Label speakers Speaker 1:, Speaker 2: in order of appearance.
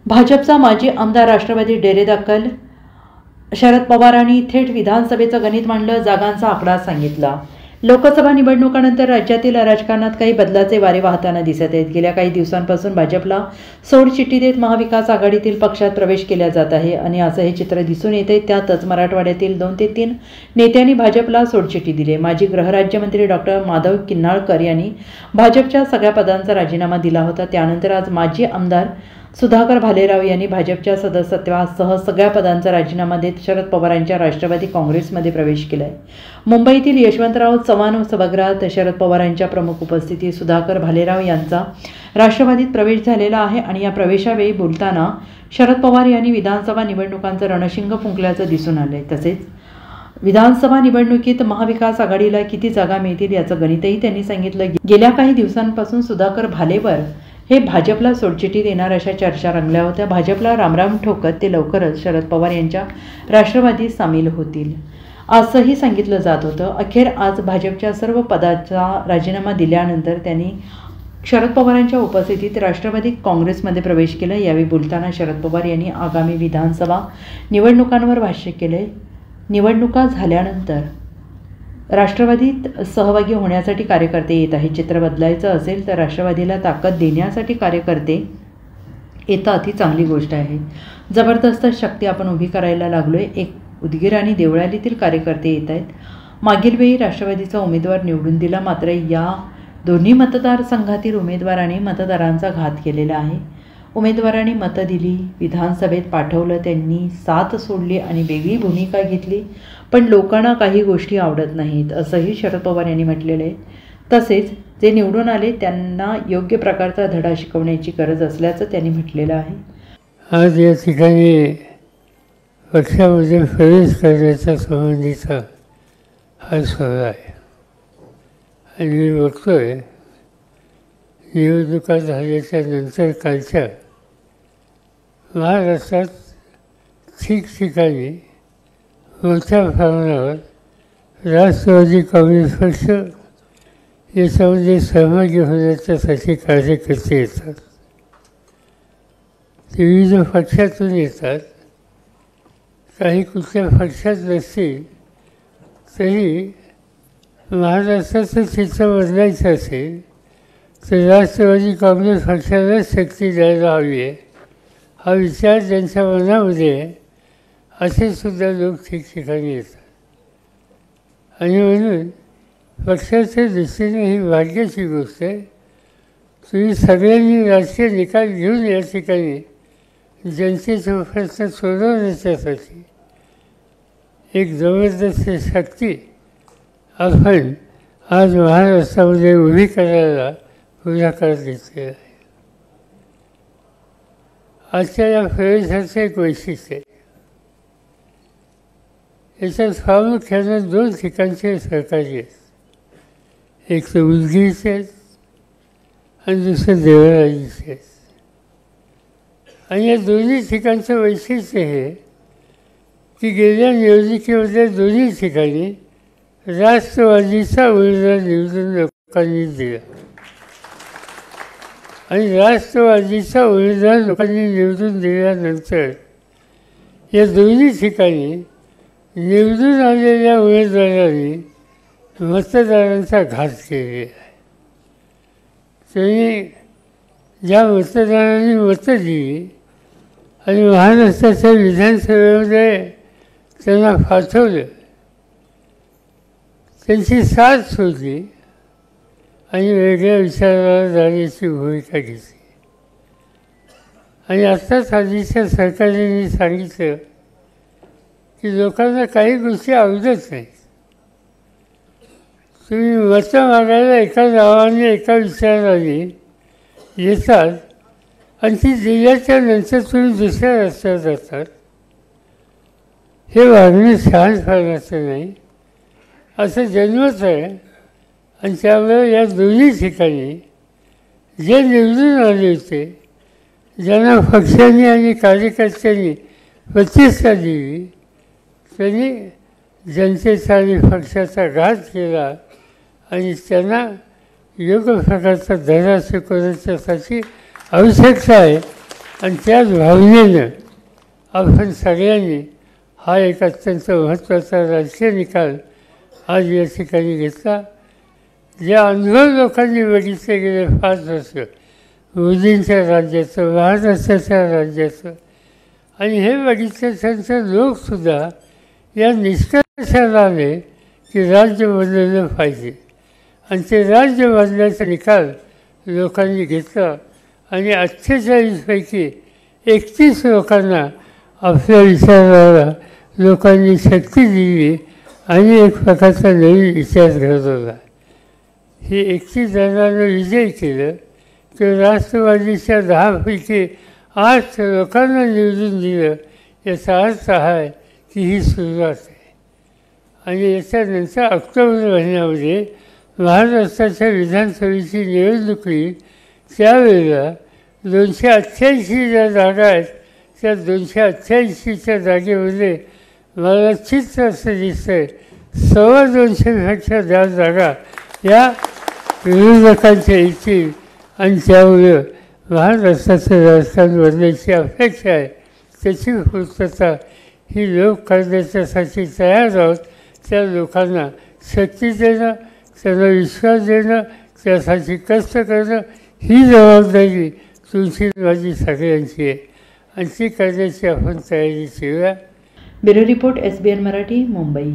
Speaker 1: भाजपचा माजी आमदार राष्ट्रवादी डेरेदाखल शरद पवारांनी थेट विधानसभेचं गणित मांडलं, जागांचा आकडा सांगितला। लोकसभा निवडणुकानंतर राज्यातील राजकारणात काही बदलाचे वारे वाहताना दिसत आहेत। गेल्या काही दिवसांपासून भाजपला सोडचिठ्ठी देत महाविकास आघाडीतील पक्षात प्रवेश केला जात आहे आणि असं हे चित्र दिसून येते। त्यातच मराठवाड्यातील 2 ते 3 नेत्यांनी भाजपला सोडचिठ्ठी दिली। माजी गृहराज्यमंत्री डॉक्टर माधव किन्नाळकर यांनी भाजपच्या सगळ्या पदांचा राजीनामा दिला होता। त्यानंतर आज माजी आमदार सुधाकर भालेराव यांनी भाजपच्या सदस्यत्वासह सगळ्या पदांचा राजीनामा देत शरद पवारांच्या राष्ट्रवादी काँग्रेसमध्ये प्रवेश केला आहे। मुंबईतील यशवंतराव चव्हाण सभागृहात शरद पवारांच्या प्रमुख उपस्थितीत सुधाकर भालेराव यांचा राष्ट्रवादीत प्रवेश झालेला आहे आणि या प्रवेशावेळी बोलताना शरद पवार यांनी विधानसभा निवडणुकांचं रणशिंग फुंकल्याचं दिसून आलंय। तसेच विधानसभा निवडणुकीत महाविकास आघाडीला किती जागा मिळतील याचं गणितही त्यांनी सांगितलं। गेल्या काही दिवसांपासून सुधाकर भालेवर हे भाजपला सोडचिठ्ठी देणार अशा चर्चा रंगल्या होत्या। भाजपला रामराम ठोकत ते लवकरच शरद पवार यांच्या राष्ट्रवादीत सामील होतील असंही सांगितलं जात होतं। अखेर आज भाजपच्या सर्व पदाचा राजीनामा दिल्यानंतर त्यांनी शरद पवारांच्या उपस्थितीत राष्ट्रवादी काँग्रेसमध्ये प्रवेश केला। यावेळी बोलताना शरद पवार यांनी आगामी विधानसभा निवडणुकांवर भाष्य केले। निवडणुका झाल्यानंतर राष्ट्रवादीत सहभागी होण्यासाठी कार्यकर्ते येत आहेत। चित्र बदलायचं असेल तर राष्ट्रवादीला ताकद देण्यासाठी कार्यकर्ते येतात, ही चांगली गोष्ट आहे। जबरदस्त शक्ती आपण उभी करायला लागलोय। एक उदगीर आणि देवळालीतील कार्यकर्ते येत आहेत। मागील वेळी राष्ट्रवादीचा उमेदवार निवडून दिला, मात्र या दोन्ही मतदारसंघातील उमेदवारांनी मतदारांचा घात केलेला आहे। उमेदवारांनी मतं दिली, विधानसभेत पाठवलं, त्यांनी साथ सोडली आणि वेगळी भूमिका घेतली, पण लोकांना काही गोष्टी आवडत नाहीत असंही शरद पवार यांनी म्हटलेलं आहे। तसेच जे निवडून आले त्यांना योग्य प्रकारचा धडा शिकवण्याची गरज असल्याचं त्यांनी म्हटलेलं आहे।
Speaker 2: आज या ठिकाणी पक्षामध्ये प्रवेश करण्याच्या संबंधीचा हा सोहळा आहे आणि मी बघतोय निवडणुका झाल्याच्या नंतर कालच्या महाराष्ट्रात ठिकठिकाणी मोठ्या प्रमाणावर राष्ट्रवादी काँग्रेस पक्ष याच्यामध्ये सहभागी होण्याच्यासाठी कार्यकर्ते येतात। ते विविध पक्षातून येतात, काही कुठल्या पक्षात नसतील तरी महाराष्ट्राचं चित्र बदलायचं असेल तर राष्ट्रवादी काँग्रेस पक्षाला शक्ती द्यायला हवी आहे हा विचार त्यांच्या मनामध्ये आहे। असे सुद्धा लोक ठिकठिकाणी येतात आणि म्हणून पक्षाच्या दृष्टीने ही भाग्याची गोष्ट आहे। तुम्ही सगळ्यांनी राजकीय निकाल घेऊन या ठिकाणी जनतेचा प्रश्न सोडवण्याच्यासाठी एक जबरदस्त शक्ती आपण आज महाराष्ट्रामध्ये उभी करायला पुढाकार घेतलेला आहे। आजच्या या प्रवेशाचं एक वैशिष्ट्य आहे, याच्यात प्रामुख्यानं 2 ठिकाणचे सहकारी आहेत, एक तर उदगीरचे आहेत आणि दुसरं देवळालीचे आहेत। आणि या दोन्ही ठिकाणचं वैशिष्ट्य हे की गेल्या निवडणुकीमध्ये दोन्ही ठिकाणी राष्ट्रवादीचा उमेदवार निवडून लोकांनी दिला आणि राष्ट्रवादीचा उमेदवार लोकांनी निवडून दिल्यानंतर या दोन्ही ठिकाणी निवडून आलेल्या उमेदवारांनी मतदारांचा घात केलेला आहे। त्यांनी ज्या मतदारांनी मतं दिली आणि महाराष्ट्राच्या विधानसभेमध्ये त्यांना पाठवलं, त्यांची साथ सोडली आणि वेगळ्या विचाराला जाण्याची भूमिका घेतली। आणि आत्ताच आधीच्या सरकारने सांगितलं की लोकांना काही गोष्टी आवडत नाहीत, तुम्ही मतं मागायला एका नावाने एका विचाराने येतात आणि ती दिल्याच्या नंतर तुम्ही दुसऱ्या रस्त्यावर जातात, हे वागणं शहाणपणाचं नाही असं जन्मच आहे। आणि त्यामुळे या दोन्ही ठिकाणी जे निवडून आले होते, ज्यांना पक्षांनी आणि कार्यकर्त्यांनी प्रतिष्ठा दिली, त्यांनी जनतेचा आणि पक्षाचा घात केला आणि त्यांना योग्य प्रकारचा धडा शिकवण्याच्यासाठी आवश्यकता आहे आणि त्याच भावनेनं आपण सगळ्यांनी हा एक अत्यंत महत्त्वाचा राजकीय निकाल आज या ठिकाणी घेतला. जे अनुभव लोकांनी बघितले गेले 5 वर्ष मोदींच्या राज्याचं, महाराष्ट्राच्या राज्याचं, आणि हे बघितल्यानंतर लोकसुद्धा या निष्कर्षाला आले की राज्य बदललं पाहिजे. आणि ते राज्य बदलायचा निकाल लोकांनी घेतला आणि 48 पैकी 31 लोकांना आपल्या विचाराला लोकांनी शक्ती दिली आणि एक प्रकारचा नवीन इतिहास घडवला. हे 31 जणांना विजय केलं तर राष्ट्रवादीच्या 10 पैकी 8 लोकांना निवडून दिलं. याचा अर्थ आहे की ही सुरुवात आहे. आणि याच्यानंतर ऑक्टोबर महिन्यामध्ये महाराष्ट्राच्या विधानसभेची निवडणूक होईल. त्यावेळेला 288 ज्या जागा आहेत त्या 288च्या जागेमध्ये मला चित्र असं दिसतं आहे 250पेक्षा जास्त जागा या विरोधकांच्या येतील आणि त्यामुळं महाराष्ट्राचं राजकारण बदलायची अपेक्षा आहे. त्याची पूर्तता ही लोक करण्याच्यासाठी तयार आहोत. त्या लोकांना शक्ती देणं, त्यांना विश्वास देणं, त्यासाठी कष्ट करणं ही जबाबदारी तुमची माझी सगळ्यांची आहे आणि ती करण्याची आपण तयारी ठेवूया.
Speaker 1: Bureau report SBN Marathi, Mumbai.